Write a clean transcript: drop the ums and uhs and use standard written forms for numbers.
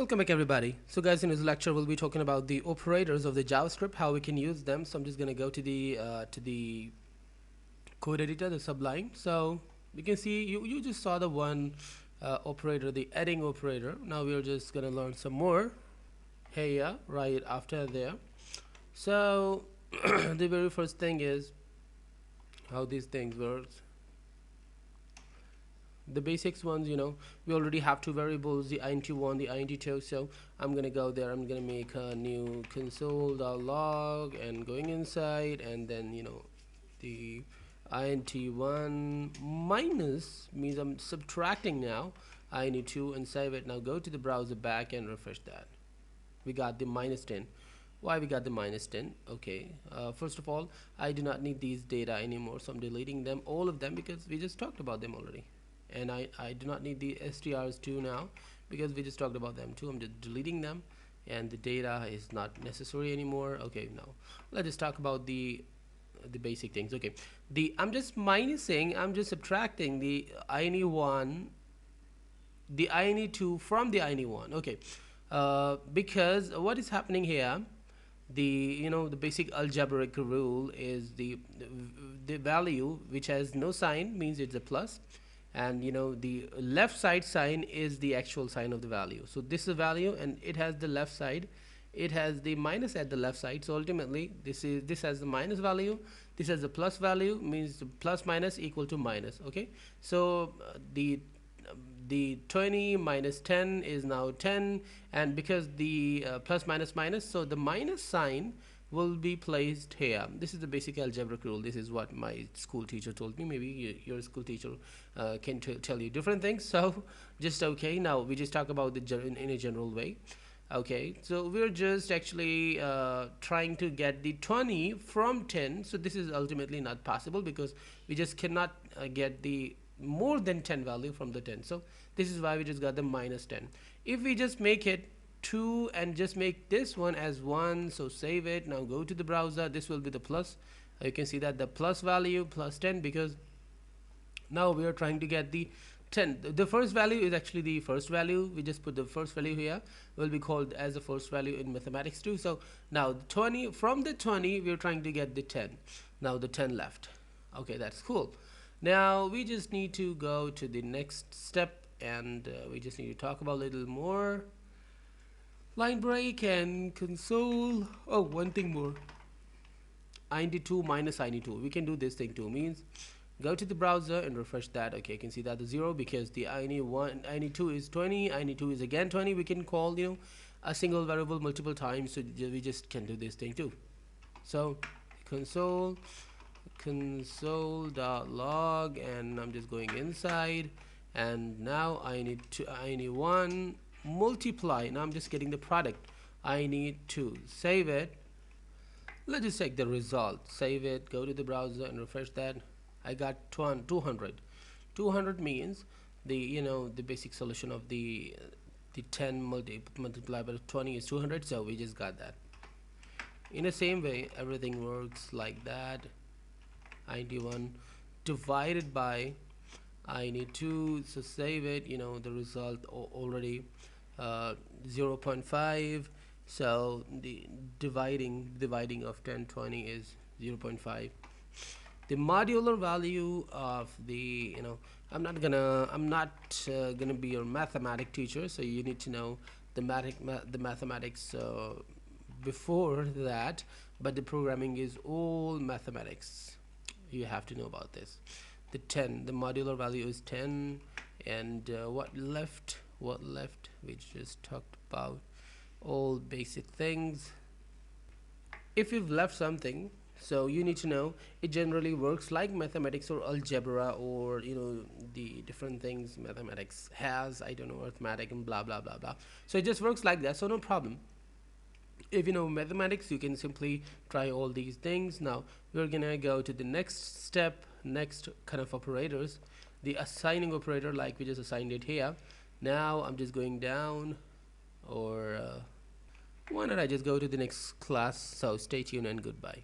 Welcome back everybody. So guys, in this lecture we'll be talking about the operators of the JavaScript, how we can use them. So I'm just gonna go to the code editor, the Sublime. So you can see you just saw the one operator, the adding operator. Now we're just gonna learn some more here right after there. So the very first thing is how these things work. The basics ones, we already have two variables, the int1, the int2. So I'm gonna go there, I'm gonna make a new console.log and going inside, and then the int1 minus means I'm subtracting now int2 and save it. Now go to the browser back and refresh that. We got the -10. Why we got the -10? Okay, first of all, I do not need these data anymore, so I'm deleting them, all of them, because we just talked about them already. And I do not need the strs too now, because we just talked about them too. I'm just deleting them, and the data is not necessary anymore. Okay, now let's just talk about the basic things. Okay, I'm just subtracting the ini1, the ini2 from the ini1. Okay, because what is happening here, the basic algebraic rule is the value which has no sign means it's a plus, and the left side sign is the actual sign of the value. So this is a value and it has the left side, it has the minus at the left side. So ultimately this has the minus value, this has the plus value, means the plus minus equal to minus. Okay, so the 20 minus 10 is now 10, and because the plus minus minus, so the minus sign will be placed here. This is the basic algebraic rule. This is what my school teacher told me. Maybe your school teacher can tell you different things. So just okay, now we just talk about in a general way. Okay, so we're just actually trying to get the 20 from 10. So this is ultimately not possible, because we just cannot get the more than 10 value from the 10. So this is why we just got the -10. If we just make it 2 and just make this one as 1, so save it. Now go to the browser, this will be the plus. You can see that the plus value plus 10, because now we are trying to get the 10. The first value is actually the first value. We just put the first value here, will be called as the first value in mathematics too. So now the 20, from the 20 we're trying to get the 10. Now the 10 left. Okay, that's cool. Now we just need to go to the next step, and we just need to talk about a little more line break and console. Oh, one thing more, int2 minus int2. We can do this thing too, means go to the browser and refresh that. Okay, you can see that the 0, because the int2 is 20, int2 is again 20. We can call a single variable multiple times, so we just can do this thing too. So console.log, and I'm just going inside, and now I need one multiply. Now I'm just getting the product. I need to save it. Let's just check the result. Save it, go to the browser and refresh that. I got 200. 200 means the basic solution of the 10 multiplied by 20 is 200. So we just got that. In the same way, everything works like that. int1 divided by int2, so save it. The result already 0.5. so the dividing of 1020 is 0.5. the modular value of the I'm not gonna be your mathematics teacher, so you need to know the mathematics before that, but the programming is all mathematics. You have to know about this. The modular value is 10, and what left, we just talked about all basic things. If you've left something, so you need to know it generally works like mathematics or algebra, or the different things mathematics has, I don't know, arithmetic and blah blah blah blah. So it just works like that, so no problem. If you know mathematics, you can simply try all these things. Now we're gonna go to the next step, next kind of operators, the assigning operator, like we just assigned it here. Now I'm just going down, or why not I just go to the next class. So stay tuned and goodbye.